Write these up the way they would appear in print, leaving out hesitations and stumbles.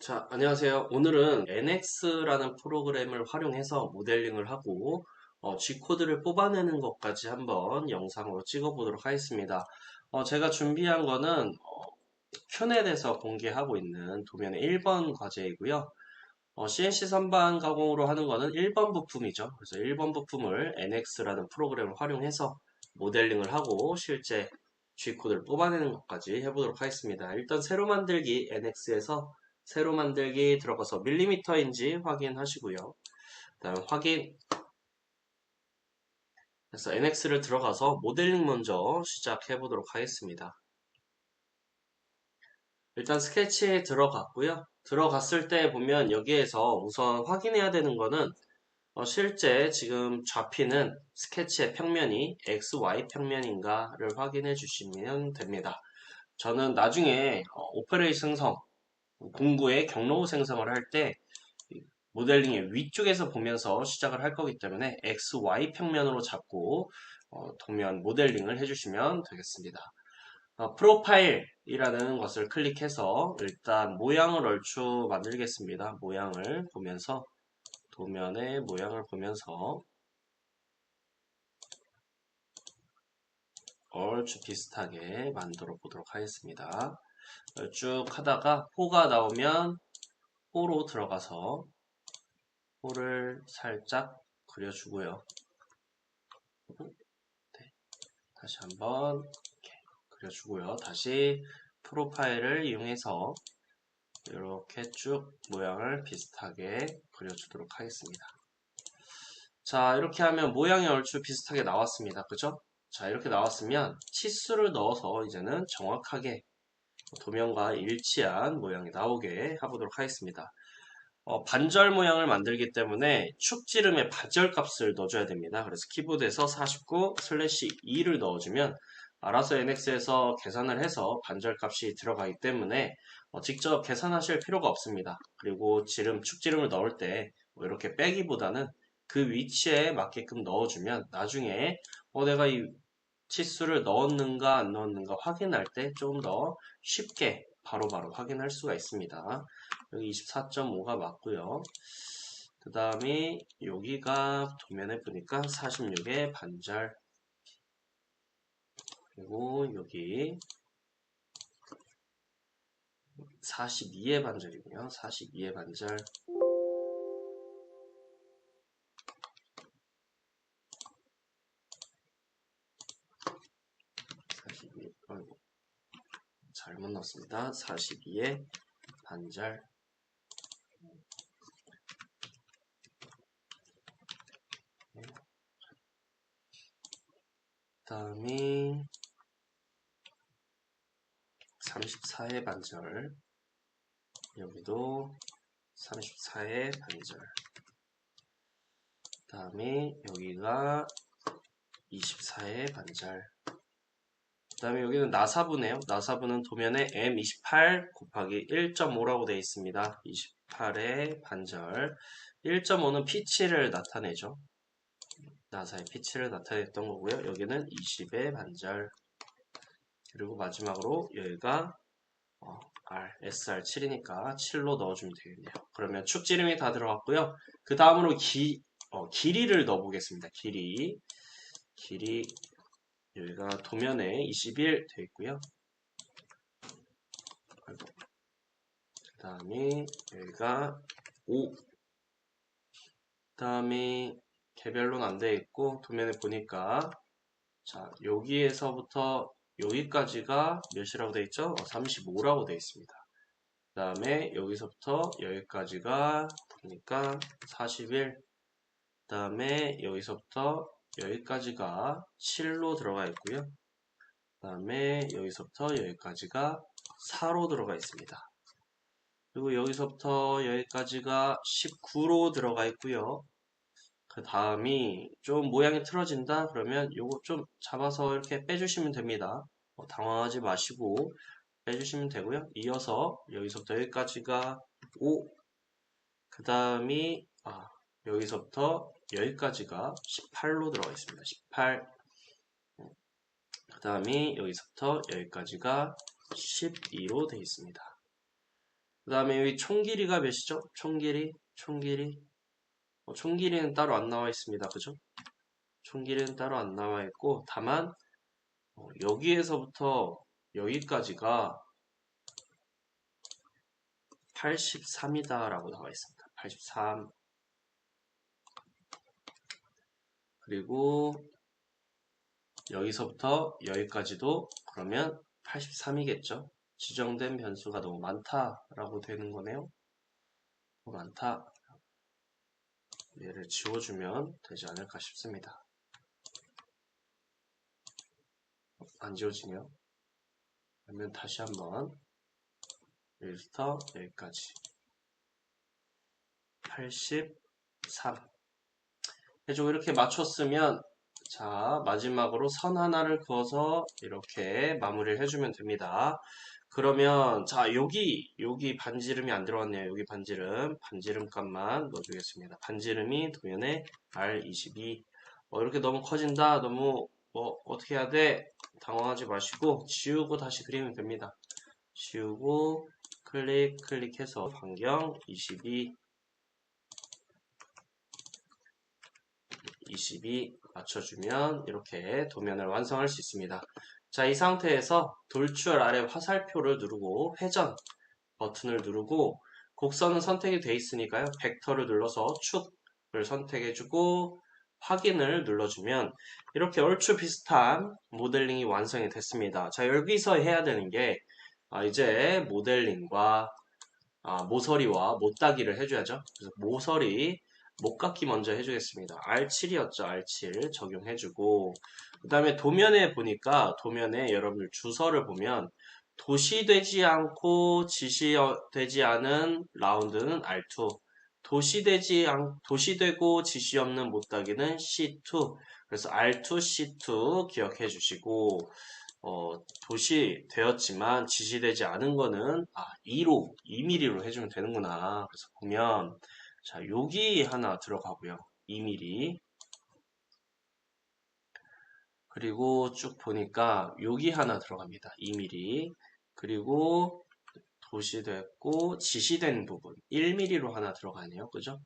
자, 안녕하세요. 오늘은 NX라는 프로그램을 활용해서 모델링을 하고 G코드를 뽑아내는 것까지 한번 영상으로 찍어보도록 하겠습니다. 제가 준비한 거는 큐넷에서 공개하고 있는 도면의 1번 과제이고요. CNC 선반 가공으로 하는 거는 1번 부품이죠. 그래서 1번 부품을 NX라는 프로그램을 활용해서 모델링을 하고 실제 G코드를 뽑아내는 것까지 해보도록 하겠습니다. 일단 새로 만들기 NX에서 새로 만들기 들어가서 밀리미터인지 확인하시고요. 그다음에 확인. 그래서 NX를 들어가서 모델링 먼저 시작해 보도록 하겠습니다. 일단 스케치에 들어갔고요. 들어갔을 때 보면 여기에서 우선 확인해야 되는 거는 실제 지금 잡히는 스케치의 평면이 XY 평면인가를 확인해 주시면 됩니다. 저는 나중에 오페레이 생성, 공구의 경로우 생성을 할 때 모델링의 위쪽에서 보면서 시작을 할 거기 때문에 XY 평면으로 잡고 도면 모델링을 해주시면 되겠습니다. 프로파일이라는 것을 클릭해서 일단 모양을 얼추 만들겠습니다. 모양을 보면서 도면의 모양을 보면서 얼추 비슷하게 만들어 보도록 하겠습니다. 쭉 하다가 호가 나오면 호로 들어가서 호를 살짝 그려주고요. 네, 다시 한번 그려주고요. 다시 프로파일을 이용해서 이렇게 쭉 모양을 비슷하게 그려주도록 하겠습니다. 자, 이렇게 하면 모양이 얼추 비슷하게 나왔습니다. 그죠? 자, 이렇게 나왔으면 치수를 넣어서 이제는 정확하게 도면과 일치한 모양이 나오게 해보도록 하겠습니다. 반절 모양을 만들기 때문에 축지름의 반절 값을 넣어줘야 됩니다. 그래서 키보드에서 49/2를 넣어주면 알아서 NX에서 계산을 해서 반절 값이 들어가기 때문에 직접 계산하실 필요가 없습니다. 그리고 축지름을 넣을 때 이렇게 빼기보다는 그 위치에 맞게끔 넣어주면 나중에 내가 이 치수를 넣었는가 안 넣었는가 확인할 때 조금 더 쉽게 바로바로 확인할 수가 있습니다. 여기 24.5가 맞고요. 그 다음에 여기가 도면에 보니까 46의 반절, 그리고 여기 42의 반절이고요. 42의 반절. 42, 잘못 넣었습니다. 42의 반절. 그 다음에 34의 반절. 여기도 34의 반절. 그 다음에 여기가 24의 반절. 그 다음에 여기는 나사부네요. 나사부는 도면에 M28 곱하기 1.5라고 되어 있습니다. 28의 반절. 1.5는 피치를 나타내죠. 나사의 피치를 나타냈던 거고요. 여기는 20의 반절. 그리고 마지막으로 여기가 SR7이니까 7로 넣어주면 되겠네요. 그러면 축지름이 다 들어갔고요. 그 다음으로 길이를 넣어보겠습니다. 길이 여기가 도면에 21 되어 있고요. 그 다음에 여기가 5. 그 다음에 개별로는 안 되어 있고 도면에 보니까 자 여기에서부터 여기까지가 몇이라고 되어 있죠? 35라고 되어 있습니다. 그 다음에 여기서부터 여기까지가 보니까 41. 그 다음에 여기서부터 여기까지가 7로 들어가 있고요. 그 다음에 여기서부터 여기까지가 4로 들어가 있습니다. 그리고 여기서부터 여기까지가 19로 들어가 있고요. 그 다음이 좀 모양이 틀어진다 그러면 요거 좀 잡아서 이렇게 빼주시면 됩니다. 당황하지 마시고 빼주시면 되고요. 이어서 여기서부터 여기까지가 5. 그 다음이 여기서부터 여기까지가 18로 들어가 있습니다. 18. 그 다음이 여기서부터 여기까지가 12로 되어 있습니다. 그 다음에 여기 총 길이가 몇이죠? 총 길이. 총 길이는 따로 안 나와 있습니다. 그죠? 총 길이는 따로 안 나와 있고, 다만, 여기에서부터 여기까지가 83이다 라고 나와 있습니다. 83. 그리고 여기서부터 여기까지도 그러면 83이겠죠. 지정된 변수가 너무 많다라고 되는 거네요. 너무 많다. 얘를 지워주면 되지 않을까 싶습니다. 안 지워지네요. 그러면 다시 한번 여기부터 여기까지 83 해주고 이렇게 맞췄으면 자 마지막으로 선 하나를 그어서 이렇게 마무리를 해주면 됩니다. 그러면 자 여기 반지름이 안 들어갔네요. 여기 반지름 값만 넣어주겠습니다. 반지름이 도면에 R22 이렇게 너무 커진다. 너무 어떻게 해야 돼? 당황하지 마시고 지우고 다시 그리면 됩니다. 지우고 클릭해서 반경 22 맞춰주면 이렇게 도면을 완성할 수 있습니다. 자, 이 상태에서 돌출 아래 화살표를 누르고 회전 버튼을 누르고 곡선은 선택이 되어 있으니까요. 벡터를 눌러서 축을 선택해주고 확인을 눌러주면 이렇게 얼추 비슷한 모델링이 완성이 됐습니다. 자, 여기서 해야 되는 게 이제 모델링과 모서리와 못따기를 해줘야죠. 그래서 모서리 못깎기 먼저 해주겠습니다. R7이었죠. R7 적용해주고 그 다음에 도면에 보니까 도면에 여러분들 주서를 보면 도시되지 않고 지시되지 않은 라운드는 R2 도시되고 지시 없는 못따기는 C2 그래서 R2, C2 기억해 주시고 도시 되었지만 지시되지 않은 거는 2mm로 해주면 되는구나. 그래서 보면 자 여기 하나 들어가고요. 2mm 그리고 쭉 보니까 여기 하나 들어갑니다. 2mm 그리고 도시됐고 지시된 부분 1mm로 하나 들어가네요. 그죠?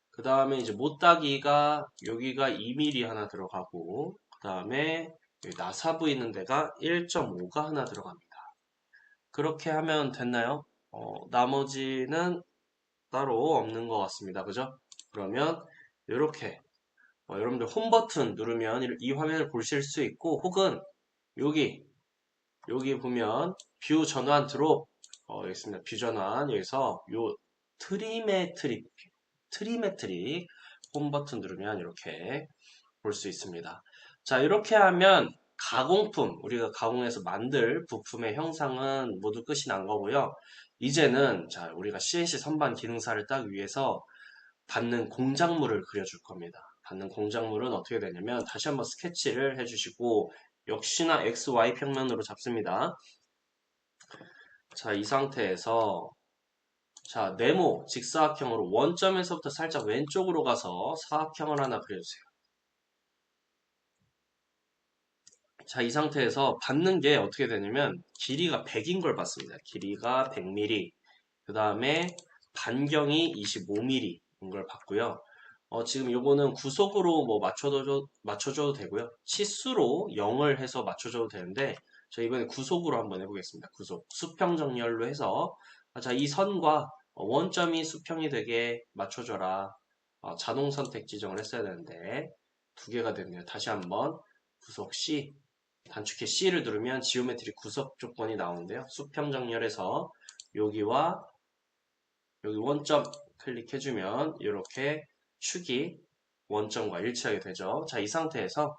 그 다음에 이제 못따기가 여기가 2mm 하나 들어가고 그 다음에 나사부 있는 데가 1.5가 하나 들어갑니다. 그렇게 하면 됐나요? 나머지는 따로 없는 것 같습니다. 그죠? 그러면 이렇게 여러분들 홈 버튼 누르면 이 화면을 보실 수 있고 혹은 여기 보면 뷰 전환 드롭 여기 있습니다. 뷰 전환 여기서 요 트리메트릭 홈 버튼 누르면 이렇게 볼 수 있습니다. 자 이렇게 하면 가공품 우리가 가공해서 만들 부품의 형상은 모두 끝이 난 거고요. 이제는 자 우리가 CNC 선반 기능사를 딱 위해서 받는 공작물을 그려줄 겁니다. 받는 공작물은 어떻게 되냐면 다시 한번 스케치를 해주시고 역시나 XY 평면으로 잡습니다. 자 이 상태에서 자 네모 직사각형으로 원점에서부터 살짝 왼쪽으로 가서 사각형을 하나 그려주세요. 자, 이 상태에서 받는 게 어떻게 되냐면 길이가 100인 걸 받습니다. 길이가 100mm. 그 다음에 반경이 25mm인 걸 받고요. 지금 요거는 구속으로 뭐 맞춰줘도 되고요. 치수로 0을 해서 맞춰줘도 되는데 저 이번에 구속으로 한번 해보겠습니다. 구속. 수평 정렬로 해서 자, 이 선과 원점이 수평이 되게 맞춰줘라. 자동 선택 지정을 했어야 되는데 두 개가 됐네요. 다시 한번 구속 C 단축키 C를 누르면 지오메트리 구석 조건이 나오는데요. 수평 정렬해서 여기와 여기 원점 클릭해주면 이렇게 축이 원점과 일치하게 되죠. 자, 이 상태에서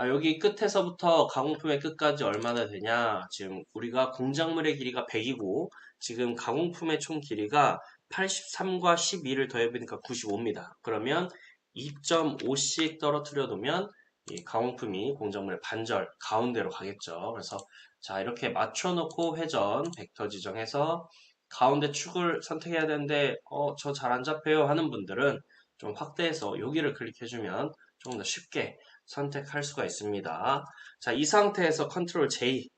여기 끝에서부터 가공품의 끝까지 얼마나 되냐? 지금 우리가 공작물의 길이가 100이고 지금 가공품의 총 길이가 83과 12를 더해보니까 95입니다. 그러면 2.5씩 떨어뜨려 놓으면 이 가공품이 공작물의 반절 가운데로 가겠죠. 그래서 자 이렇게 맞춰놓고 회전 벡터 지정해서 가운데 축을 선택해야 되는데 저 잘 안 잡혀요 하는 분들은 좀 확대해서 여기를 클릭해주면 조금 더 쉽게 선택할 수가 있습니다. 자, 이 상태에서 컨트롤 J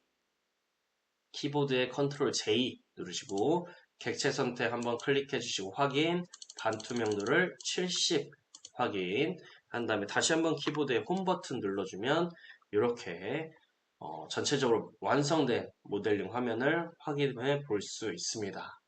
키보드의 컨트롤 J 누르시고 객체 선택 한번 클릭해 주시고 확인, 반투명도를 70 확인 한 다음에 다시 한번 키보드에 홈 버튼 눌러주면 이렇게 전체적으로 완성된 모델링 화면을 확인해 볼 수 있습니다.